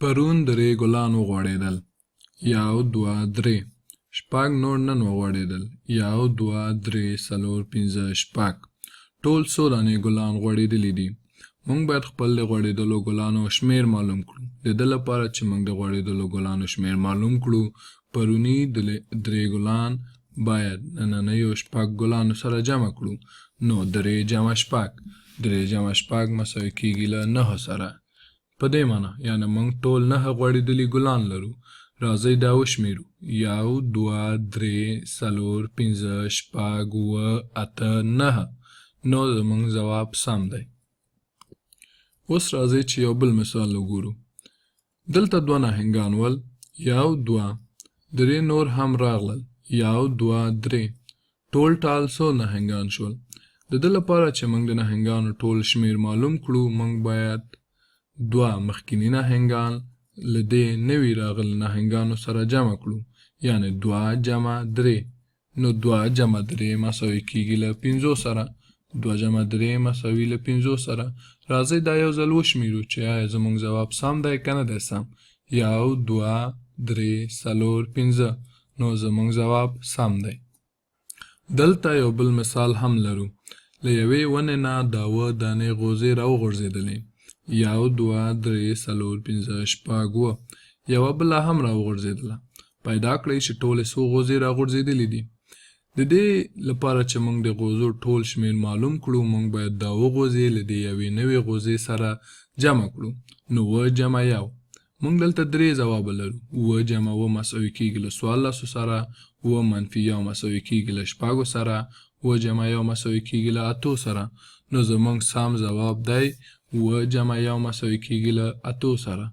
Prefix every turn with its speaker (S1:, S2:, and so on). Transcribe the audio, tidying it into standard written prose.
S1: پرون درې ګلان وغوړېدل. یو دوه درې. شپږ نور نن وغوړېدل. یو دوه درې څلور پنځه شپږ. ټول څو دانې ګلان غوړېدلي دي. موږ باید خپل د غوړېدلو ګلانو شمېر معلوم کړو. د دې لپاره چې موږ د غوړېدلو ګلانو شمېر معلوم کړو، پروني درې ګلان باید نننیو شپږ ګلانو سره جمع کړو. نو درې جمع شپږ. درې جمع شپږ مساوي کیږي له 9 سره. په دې معنی یعنی موږ ټول 9 غوړېدلي ګلان لرو. راځئ دا وشمېرو. یو دوه درې څلور پنځه شپږ اووه اته 9. نو زموږ ځواب سم دی. اوس راځئ چې یو بل مثال وګورو. دلته 2 نهنګان ول. یو دوه. درې نور هم راغلل. یو دوه درې. ټول ټال څو نهنګان شول؟ د دې لپاره چې موږ د نهنګانو ټول شمېر معلوم کړو، موږ باید 2 مخکیني نهنګان له دې نوي راغلي نهنګانو سره جمع کړو، یعنی 2 جمع 3. نو 2 جمع 3 مساوي کیږي له 5 سره. 2 جمع 3 مساوي له 5 سره. راځئ دا یو ځل وشمېرو چې آیا زموږ ځواب سم دی که نه دی سم. یو دوه درې څلور پنځه. نو زموږ ځواب سم دی. دلته یو بل مثال هم لرو. له یوې ونې نه 10 دانې غوزې راوغورځېدلې. یو دوه درې څلور پنځه شپږ اووه. یوه بله هم راوغورځېدله. پیدا کړئ چې ټولې څو غوزې راغورځېدلې دي. د دې لپاره چې موږ د غوزو ټول شمېر معلوم کړو، موږ باید دا اووه غوزې له دې یوې نوې غوزې سره جمع کړو. نو 9 جمع 1. موږ دلته 3 ځواب لرو. 9 جمع 9 مساوي کیږي له 14 سره. 9 منفي 1 مساوي کیږي له 6 سره. 9 جمع 1 مساوي کیږي له 8 سره. نو زموږ سم ځواب دی 9 جمع 1 مساوي کیږي له 8 سره.